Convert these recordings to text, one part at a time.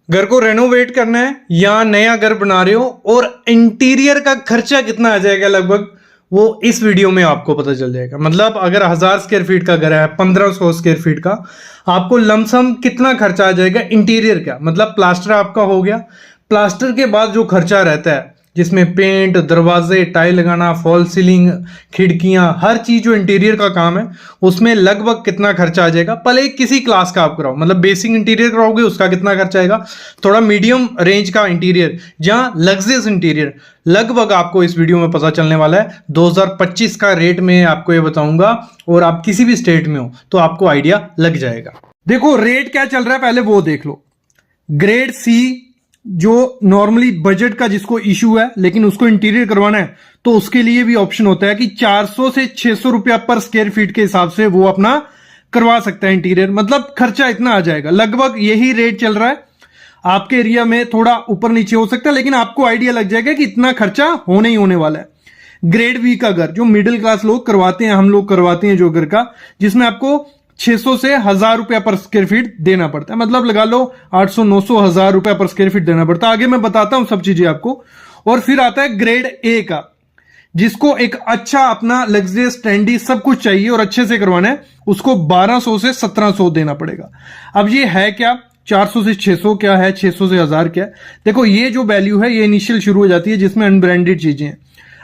घर को रेनोवेट करना है या नया घर बना रहे हो और इंटीरियर का खर्चा कितना आ जाएगा लगभग, वो इस वीडियो में आपको पता चल जाएगा। मतलब अगर 1000 स्क्वायर फीट का घर है, 1500 स्क्वायर फीट का, आपको लमसम कितना खर्चा आ जाएगा इंटीरियर का। मतलब प्लास्टर आपका हो गया, प्लास्टर के बाद जो खर्चा रहता है जिसमें पेंट, दरवाजे, टाइल लगाना, फॉल सीलिंग, खिड़कियां, हर चीज जो इंटीरियर का काम है उसमें लगभग कितना खर्चा आ जाएगा। पहले किसी क्लास का आप कराओ, मतलब बेसिक इंटीरियर कराओगे उसका कितना खर्चा आएगा, थोड़ा मीडियम रेंज का इंटीरियर, जहां लग्जरियस इंटीरियर, लगभग आपको इस वीडियो में पता चलने वाला है। 2025 का रेट में आपको ये बताऊंगा और आप किसी भी स्टेट में हो तो आपको आइडिया लग जाएगा। देखो रेट क्या चल रहा है पहले वो देख लो। ग्रेड सी जो नॉर्मली बजट का जिसको इशू है लेकिन उसको इंटीरियर करवाना है तो उसके लिए भी ऑप्शन होता है कि 400 से 600 रुपया पर स्क्वायर फीट के हिसाब से वो अपना करवा सकता है इंटीरियर। मतलब खर्चा इतना आ जाएगा, लगभग यही रेट चल रहा है। आपके एरिया में थोड़ा ऊपर नीचे हो सकता है लेकिन आपको आइडिया लग जाएगा कि इतना खर्चा होने ही होने वाला है। ग्रेड बी का घर जो मिडिल क्लास लोग करवाते हैं, हम लोग करवाते हैं जो घर का, जिसमें आपको 600 से 1000 रुपया पर स्क्वायर फीट देना पड़ता है। मतलब लगा लो 800, 900, 1000 रुपया पर स्क्वायर फीट देना पड़ता है। आगे मैं बताता हूं सब चीजें आपको। और फिर आता है ग्रेड ए का, जिसको एक अच्छा अपना लग्जरियस ट्रेंडी सब कुछ चाहिए और अच्छे से करवाना है, उसको 1200 से 1700 देना पड़ेगा। अब ये है क्या, 400 से 600 क्या है, 600 से 1000 क्या है। देखो ये जो वैल्यू है ये इनिशियल शुरू हो जाती है जिसमें अनब्रांडेड चीजें हैं।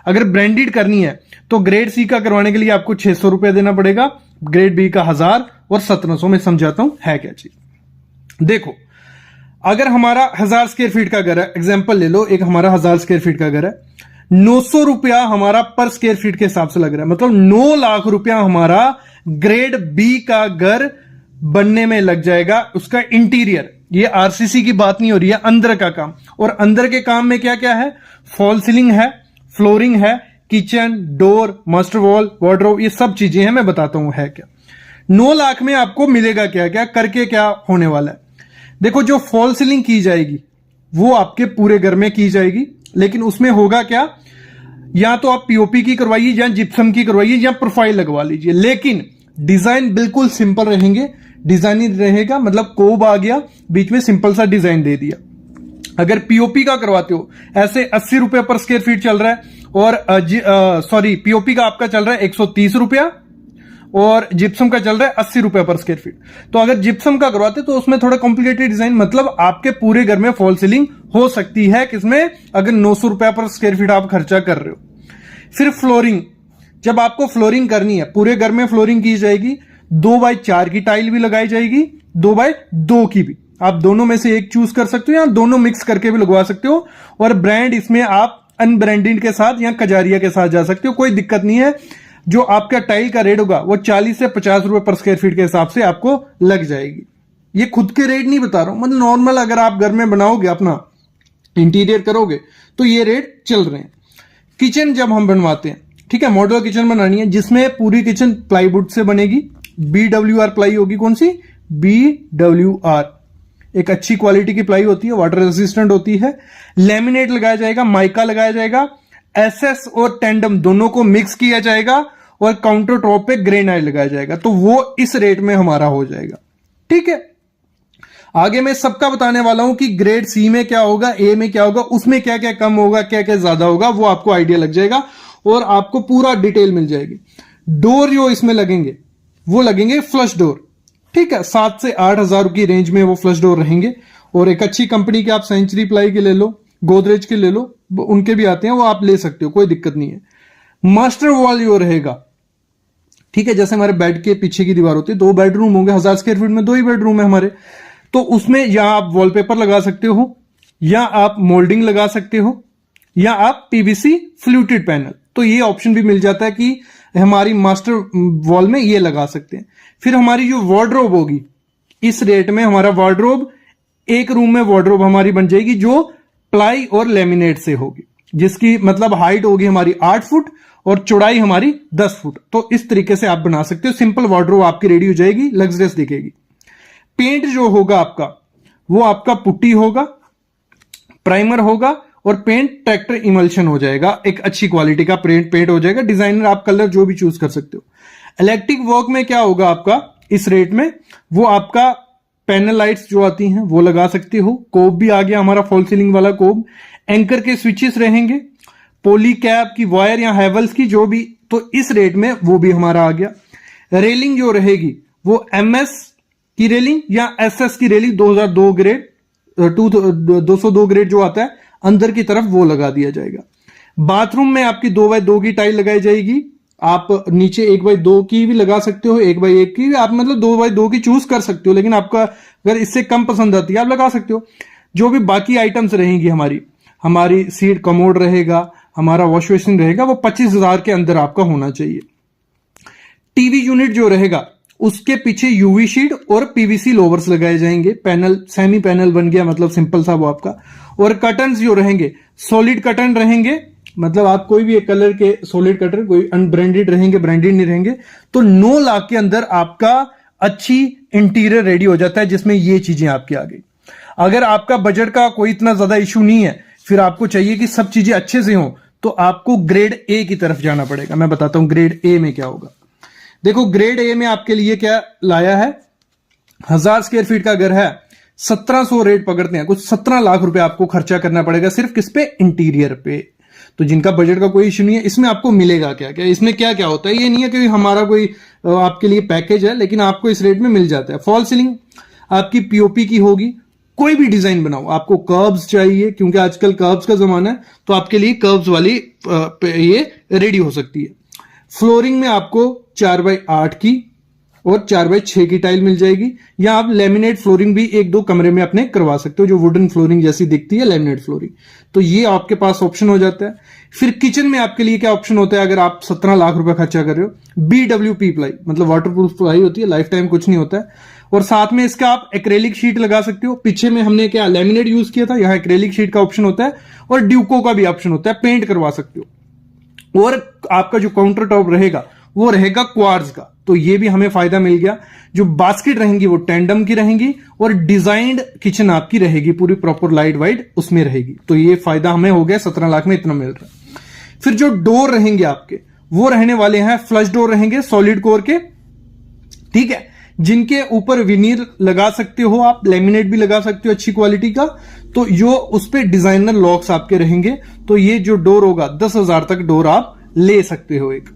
अगर ब्रांडेड करनी है तो ग्रेड सी का करवाने के लिए आपको 600 रुपया देना पड़ेगा, ग्रेड बी का 1000 और 1700 में समझाता हूं है क्या चीज। देखो अगर हमारा 1000 स्क्वायर फीट का घर है, एग्जांपल ले लो, एक हमारा 1000 स्क्वायर फीट का घर है, 900 रुपया हमारा पर स्क्वायर फीट के हिसाब से लग रहा है। मतलब 9 लाख रुपया हमारा ग्रेड बी का घर बनने में लग जाएगा। उसका इंटीरियर, ये आरसीसी की बात नहीं हो रही है, अंदर का काम। और अंदर के काम में क्या क्या है, फॉल सीलिंग है, फ्लोरिंग है, kitchen, door, master wall, wardrobe, ये सब चीजें हैं। मैं बताता हूं है क्या। 9 लाख में आपको मिलेगा क्या क्या, करके क्या होने वाला है। देखो जो फॉल सीलिंग की जाएगी वो आपके पूरे घर में की जाएगी, लेकिन उसमें होगा क्या, या तो आप पीओपी की करवाइए या जिप्सम की करवाइए या प्रोफाइल लगवा लीजिए, लेकिन डिजाइन बिल्कुल सिंपल रहेंगे। डिजाइन ही रहेगा, मतलब कोब आ गया बीच में, सिंपल सा डिजाइन दे दिया। अगर पीओपी का करवाते हो ऐसे 80 रुपए पर स्क्वायर फीट चल रहा है, और सॉरी पीओपी का आपका चल रहा है 130 रुपया और जिप्सम का चल रहा है 80 रुपया पर स्क्वायर फीट। तो अगर जिप्सम का करवाते तो उसमें थोड़ा कॉम्प्लिकेटेड डिजाइन, मतलब आपके पूरे घर में फॉल सीलिंग हो सकती है किसमें, अगर 900 रुपया पर स्क्वायर फीट आप खर्चा कर रहे हो। फिर फ्लोरिंग, जब आपको फ्लोरिंग करनी है पूरे घर में फ्लोरिंग की जाएगी, 2x4 की टाइल भी लगाई जाएगी, 2x2 की भी, आप दोनों में से एक चूज कर सकते हो या दोनों मिक्स करके भी लगवा सकते हो। और ब्रांड इसमें आप अनब्रांडेड के साथ या कजारिया के साथ जा सकते हो, कोई दिक्कत नहीं है। जो आपका टाइल का रेट होगा वो 40 से 50 रुपए पर स्क्वायर फीट के हिसाब से आपको लग जाएगी। ये खुद के रेट नहीं बता रहा हूं, मतलब नॉर्मल अगर आप घर में बनाओगे, अपना इंटीरियर करोगे तो ये रेट चल रहे हैं। किचन जब हम बनवाते हैं, ठीक है, मॉड्यूलर किचन बनानी है जिसमें पूरी किचन प्लाईवुड से बनेगी, BWR प्लाई होगी। कौन सी, BWR, एक अच्छी क्वालिटी की प्लाई होती है, वाटर रेजिस्टेंट होती है। लेमिनेट लगाया जाएगा, माइका लगाया जाएगा, SS और टेंडम दोनों को मिक्स किया जाएगा और काउंटर टॉप पे ग्रेनाइट लगाया जाएगा। तो वो इस रेट में हमारा हो जाएगा, ठीक है। आगे मैं सबका बताने वाला हूं कि ग्रेड सी में क्या होगा, ए में क्या होगा, उसमें क्या क्या कम होगा, क्या क्या ज्यादा होगा, वो आपको आइडिया लग जाएगा और आपको पूरा डिटेल मिल जाएगी। डोर जो इसमें लगेंगे वो लगेंगे फ्लश डोर, ठीक है, 7 से 8 हजार की रेंज में वो फ्लश डोर रहेंगे। और एक अच्छी कंपनी के आप सेंचुरी प्लाई के ले लो, गोदरेज के ले लो, उनके भी आते हैं, वो आप ले सकते हो, कोई दिक्कत नहीं है। मास्टर वॉल जो रहेगा, ठीक है, जैसे हमारे बेड के पीछे की दीवार होती है, 2 बेडरूम होंगे, 1000 स्क्वायर फीट में 2 ही बेडरूम है हमारे, तो उसमें या आप वॉलपेपर लगा सकते हो, या आप मोल्डिंग लगा सकते हो, या आप पीवीसी फ्लूटेड पैनल, तो ये ऑप्शन भी मिल जाता है कि हमारी मास्टर वॉल में ये लगा सकते हैं। फिर हमारी जो वार्डरोब होगी, इस रेट में हमारा वार्डरोब, एक रूम में वार्डरोब हमारी बन जाएगी जो प्लाई और लेमिनेट से होगी, जिसकी मतलब हाइट होगी हमारी 8 फुट और चौड़ाई हमारी 10 फुट। तो इस तरीके से आप बना सकते हो, सिंपल वार्डरोब आपकी रेडी हो जाएगी, लग्जरियस दिखेगी। पेंट जो होगा आपका, वो आपका पुट्टी होगा, प्राइमर होगा और पेंट ट्रैक्टर इमल्शन हो जाएगा, एक अच्छी क्वालिटी का पेंट हो जाएगा। डिजाइनर आप कलर जो भी चूज कर सकते हो। इलेक्ट्रिक वर्क में क्या होगा आपका इस रेट में, वो आपका पैनल लाइट्स जो आती हैं वो लगा सकते हो। कोब भी आ गया हमारा, फॉल सीलिंग वाला कोब। एंकर के स्विचेस रहेंगे, पोली कैप की वायर या हैवल्स की जो भी, तो इस रेट में वो भी हमारा आ गया। रेलिंग जो रहेगी वो MS की रेलिंग या SS की रेलिंग 2002 ग्रेड 202 ग्रेड जो आता है अंदर की तरफ, वो लगा दिया जाएगा। बाथरूम में आपकी 2x2 की टाइल लगाई जाएगी। आप नीचे 1x2 की भी लगा सकते हो, 1x1 की भी, आप मतलब 2x2 की चूज कर सकते हो, लेकिन आपका अगर इससे कम पसंद आती है आप लगा सकते हो। जो भी बाकी आइटम्स रहेंगी हमारी सीट कमोड रहेगा, हमारा वॉश बेसिन रहेगा, वो 25,000 के अंदर आपका होना चाहिए। टीवी यूनिट जो रहेगा उसके पीछे यूवी शीट और PVC लोवर्स लगाए जाएंगे। पैनल सेमी पैनल बन गया, मतलब सिंपल सा वो आपका। और कर्टन्स जो रहेंगे सॉलिड कर्टन रहेंगे, मतलब आप कोई भी एक कलर के सॉलिड कर्टन, कोई अनब्रांडेड रहेंगे, ब्रांडेड नहीं रहेंगे। तो 9 लाख के अंदर आपका अच्छी इंटीरियर रेडी हो जाता है, जिसमें ये चीजें आपकी आ गई। अगर आपका बजट का कोई इतना ज्यादा इशू नहीं है, फिर आपको चाहिए कि सब चीजें अच्छे से हो, तो आपको ग्रेड A की तरफ जाना पड़ेगा। मैं बताता हूं ग्रेड A में क्या होगा। देखो ग्रेड A में आपके लिए क्या लाया है, 1000 स्क्वायर फीट का घर है, 1700 रेट पकड़ते हैं, कुछ 17 लाख रुपए आपको खर्चा करना पड़ेगा सिर्फ किस पे, इंटीरियर पे। तो जिनका बजट का कोई इश्यू नहीं है, इसमें आपको मिलेगा क्या क्या, इसमें क्या क्या होता है। ये नहीं है कि हमारा कोई आपके लिए पैकेज है, लेकिन आपको इस रेट में मिल जाता है। फॉल सीलिंग आपकी POP की होगी, कोई भी डिजाइन बनाओ। आपको कर्व्स चाहिए, क्योंकि आजकल कर्व्स का जमाना है, तो आपके लिए कर्व्स वाली ये रेडी हो सकती है। फ्लोरिंग में आपको 4x8 की और 4x6 की टाइल मिल जाएगी, या आप लेमिनेट फ्लोरिंग भी 1-2 कमरे में अपने करवा सकते हो, जो वुडन फ्लोरिंग जैसी दिखती है, लेमिनेट फ्लोरिंग। तो ये आपके पास ऑप्शन हो जाता है। फिर किचन में आपके लिए क्या ऑप्शन होता है, अगर आप 17 लाख रुपए खर्चा कर रहे हो, BWP प्लाई, मतलब वाटरप्रूफ प्लाई होती है, लाइफ टाइम कुछ नहीं होता है। और साथ में इसका आप एक्रेलिक शीट लगा सकते हो। पीछे में हमने क्या लेमिनेट यूज किया था, यहां एक्रेलिक शीट का ऑप्शन होता है, और ड्यूको का भी ऑप्शन होता है, पेंट करवा सकते हो। और आपका जो काउंटर टॉप रहेगा वो रहेगा क्वार्ट्ज का, तो ये भी हमें फायदा मिल गया। जो बास्केट रहेंगी वो टेंडम की रहेंगी, और डिजाइन्ड किचन आपकी रहेगी, पूरी प्रॉपर लाइट वाइट उसमें रहेगी। तो ये फायदा हमें हो गया, 17 लाख में इतना मिल रहा है। फिर जो डोर रहेंगे आपके, वो रहने वाले हैं फ्लश डोर रहेंगे सॉलिड कोर के, ठीक है, जिनके ऊपर विनीर लगा सकते हो आप, लेमिनेट भी लगा सकते हो अच्छी क्वालिटी का। तो जो उस पे डिजाइनर लॉक्स आपके रहेंगे। तो ये जो डोर होगा 10,000 तक डोर आप ले सकते हो। एक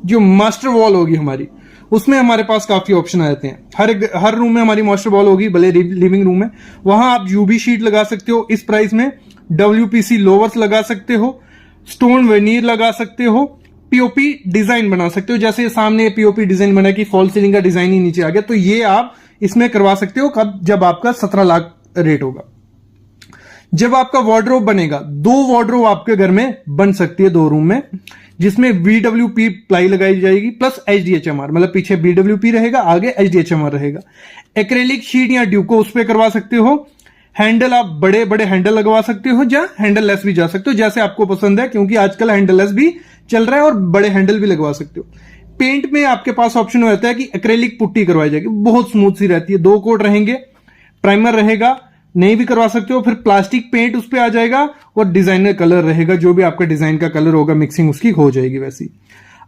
जो मास्टर वॉल होगी हमारी, उसमें हमारे पास काफी ऑप्शन आ जाते हैं। हर रूम में हमारी मास्टर वॉल होगी, भले लिविंग रूम में, वहां आप यूवी शीट लगा सकते हो इस प्राइस में, WPC लोवर्स लगा सकते हो, स्टोन वेनियर लगा सकते हो, POP डिजाइन बना सकते हो। जैसे सामने POP डिजाइन बना कि फॉल सीलिंग का डिजाइन ही नीचे आ गया, तो ये आप इसमें करवा सकते हो कब, जब आपका 17 लाख रेट होगा। जब आपका वार्डरोब बनेगा, 2 वार्डरोब आपके घर में बन सकती है 2 रूम में, जिसमें BWP प्लाई लगाई जाएगी प्लस HDHMR, मतलब पीछे BWP रहेगा, आगे HDHMR रहेगा। एक्रेलिक शीट या ड्यूको उस पर करवा सकते हो। हैंडल आप बड़े बड़े हैंडल लगवा सकते हो, या हैंडल लेस भी जा सकते हो, जैसे आपको पसंद है, क्योंकि आजकल हैंडल लेस भी चल रहा है, और बड़े हैंडल भी लगवा सकते हो। पेंट में आपके पास ऑप्शन रहता है कि एक्रेलिक पुट्टी करवाई जाएगी, बहुत स्मूथ सी रहती है। 2 कोट रहेंगे, प्राइमर रहेगा, नहीं भी करवा सकते हो। फिर प्लास्टिक पेंट उस पर आ जाएगा, और डिजाइनर कलर रहेगा, जो भी आपका डिजाइन का कलर होगा, मिक्सिंग उसकी हो जाएगी वैसी।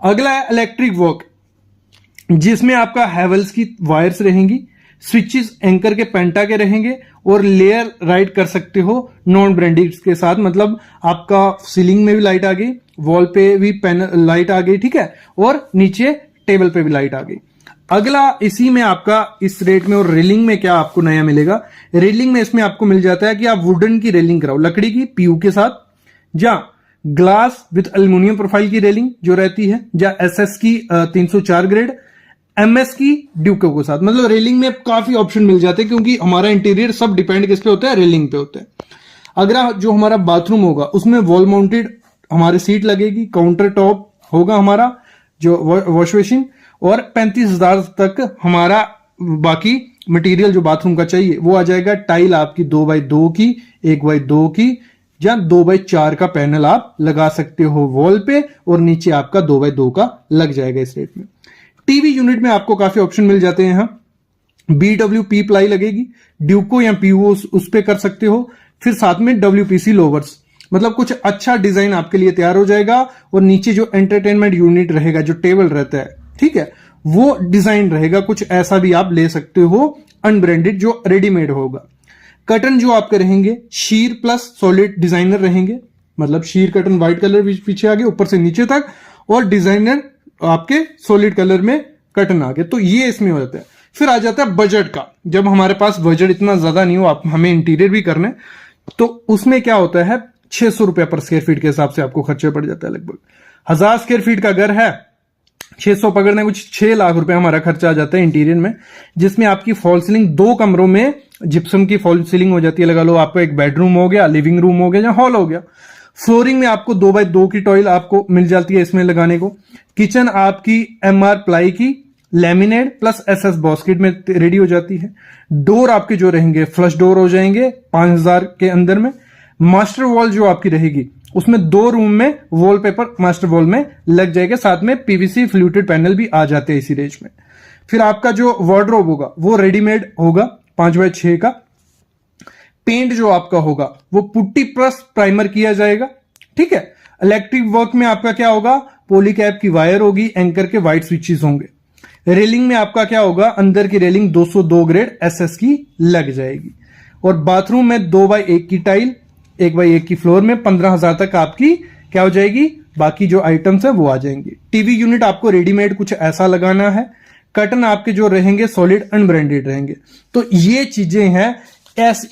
अगला है इलेक्ट्रिक वर्क, जिसमें आपका हैवल्स की वायर्स रहेंगी, स्विचेस एंकर के पेंटा के रहेंगे, और लेयर राइट कर सकते हो नॉन ब्रांडेड के साथ, मतलब आपका सीलिंग में भी लाइट आ गई, वॉल पे भी पैनल लाइट आ गई, ठीक है, और नीचे टेबल पे भी लाइट आ गई। अगला इसी में आपका इस रेट में, और रेलिंग में क्या आपको नया मिलेगा, रेलिंग में इसमें आपको मिल जाता है कि आप वुडन की रेलिंग कराओ, लकड़ी की PU के साथ, या ग्लास विद एल्यूमिनियम प्रोफाइल की रेलिंग जो रहती है, या SS की 304 ग्रेड, MS की ड्यूको के साथ। मतलब रेलिंग में काफी ऑप्शन मिल जाते हैं, क्योंकि हमारा इंटीरियर सब डिपेंड किस पे होता है, रेलिंग पे होता है। अगर जो हमारा बाथरूम होगा उसमें वॉल माउंटेड हमारी सीट लगेगी, काउंटर टॉप होगा हमारा जो वॉश बेसिन, और 35,000 तक हमारा बाकी मटेरियल जो बाथरूम का चाहिए वो आ जाएगा। टाइल आपकी 2x2 की, 1x2 की, या 2x4 का पैनल आप लगा सकते हो वॉल पे, और नीचे आपका 2x2 का लग जाएगा इस रेट में। टीवी यूनिट में आपको काफी ऑप्शन मिल जाते हैं। यहाँ BWP प्लाई लगेगी, ड्यूको या PU उस पे कर सकते हो। फिर साथ में WPC लोवर्स, मतलब कुछ अच्छा डिजाइन आपके लिए तैयार हो जाएगा। और नीचे जो एंटरटेनमेंट यूनिट रहेगा, जो टेबल रहता है, ठीक है, वो डिजाइन रहेगा, कुछ ऐसा भी आप ले सकते हो अनब्रांडेड जो रेडीमेड होगा। कर्टन जो आपके रहेंगे शीर प्लस सॉलिड डिजाइनर रहेंगे, मतलब शीर कर्टन व्हाइट कलर पीछे आगे ऊपर से नीचे तक, और डिजाइनर आपके सॉलिड कलर में कर्टन आगे। तो ये इसमें हो जाता है। फिर आ जाता है बजट का। जब हमारे पास बजट इतना ज्यादा नहीं हो, आप हमें इंटीरियर भी करना है, तो उसमें क्या होता है 600 रुपया पर स्क्वायर फीट के हिसाब से आपको खर्चे पड़ जाता है। लगभग 1000 स्क्वायर फीट का घर है, 600 पकड़ने कुछ 6 लाख रुपए हमारा खर्चा आ जाता है इंटीरियर में, जिसमें आपकी फॉल सीलिंग 2 कमरों में जिप्सम की फॉल सीलिंग हो जाती है। लगा लो आपको एक बेडरूम हो गया, लिविंग रूम हो गया या हॉल हो गया। फ्लोरिंग में आपको 2x2 की टॉयल आपको मिल जाती है इसमें लगाने को। किचन आपकी MR प्लाई की लैमिनेट प्लस SS बॉस्केट में रेडी हो जाती है। डोर आपके जो रहेंगे फ्लश डोर हो जाएंगे 5000 के अंदर में। मास्टर वॉल जो आपकी रहेगी उसमें 2 रूम में वॉलपेपर मास्टर वॉल में लग जाएगा, साथ में PVC फ्लूटेड पैनल भी आ जाते हैं इसी रेंज में। फिर आपका जो वार्डरोब होगा वो रेडीमेड होगा 5x6 का। पेंट जो आपका होगा वो पुट्टी प्लस प्राइमर किया जाएगा, ठीक है। इलेक्ट्रिक वर्क में आपका क्या होगा, पॉलीकैप की वायर होगी, एंकर के वाइट स्विचेस होंगे। रेलिंग में आपका क्या होगा, अंदर की रेलिंग 202 ग्रेड SS की लग जाएगी। और बाथरूम में 2x1 की टाइल, 1x1 की फ्लोर में 15,000 तक आपकी क्या हो जाएगी, बाकी जो आइटम्स है वो आ जाएंगे। टीवी यूनिट आपको रेडीमेड कुछ ऐसा लगाना है। कर्टन आपके जो रहेंगे सॉलिड अनब्रांडेड रहेंगे। तो ये चीजें हैं,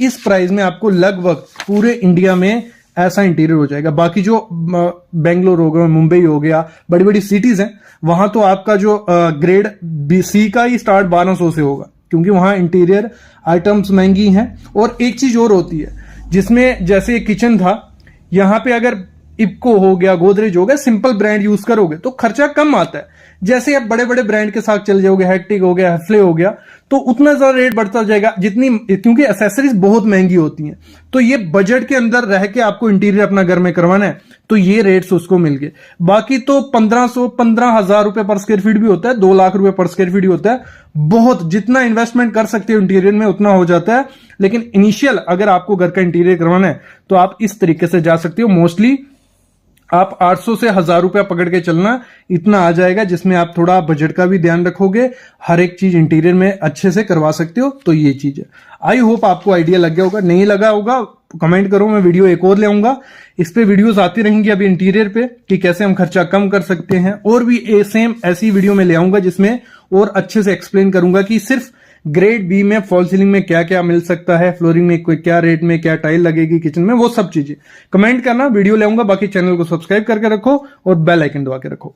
इस प्राइस में आपको लगभग पूरे इंडिया में ऐसा इंटीरियर हो जाएगा। बाकी जो बेंगलोर हो गया, मुंबई हो गया, बड़ी बड़ी सिटीज हैं, वहां तो आपका जो ग्रेड BC का ही स्टार्ट 1200 से होगा, क्योंकि वहां इंटीरियर आइटम्स महंगी हैं। और एक चीज और होती है जिसमें, जैसे किचन था, यहां पे अगर इप्को हो गया, गोदरेज हो गया, सिंपल ब्रांड यूज करोगे तो खर्चा कम आता है। जैसे आप बड़े बड़े ब्रांड के साथ चल जाओगे, हैक्टिक हो गया, हैफ्ले हो गया, तो उतना ज्यादा रेट बढ़ता जाएगा, क्योंकि एक्सेसरीज बहुत महंगी होती हैं। तो ये बजट के अंदर रह के आपको इंटीरियर अपना घर में करवाना है तो ये रेट्स उसको मिल गए। बाकी तो 15,000 रुपए पर स्क्वायर फीट भी होता है, 2 लाख रुपए पर स्क्वायर फीट भी होता है। बहुत जितना इन्वेस्टमेंट कर सकते हो इंटीरियर में उतना हो जाता है। लेकिन इनिशियल अगर आपको घर का इंटीरियर करवाना है तो आप इस तरीके से जा सकते हो। मोस्टली आप 800 से 1000 रुपया पकड़ के चलना, इतना आ जाएगा, जिसमें आप थोड़ा बजट का भी ध्यान रखोगे, हर एक चीज इंटीरियर में अच्छे से करवा सकते हो। तो ये चीज है। आई होप आपको आइडिया लग गया होगा। नहीं लगा होगा कमेंट करो, मैं वीडियो एक और ले आऊंगा। इस पे वीडियोस आती रहेंगी अभी इंटीरियर पे कि कैसे हम खर्चा कम कर सकते हैं, और भी सेम ऐसी वीडियो में ले आऊंगा जिसमें और अच्छे से एक्सप्लेन करूंगा कि सिर्फ ग्रेड B में फॉल सीलिंग में क्या क्या मिल सकता है, फ्लोरिंग में कोई क्या रेट में क्या टाइल लगेगी किचन में, वो सब चीजें कमेंट करना, वीडियो ले आऊंगा। बाकी चैनल को सब्सक्राइब करके रखो और बेल आइकन दबा के रखो।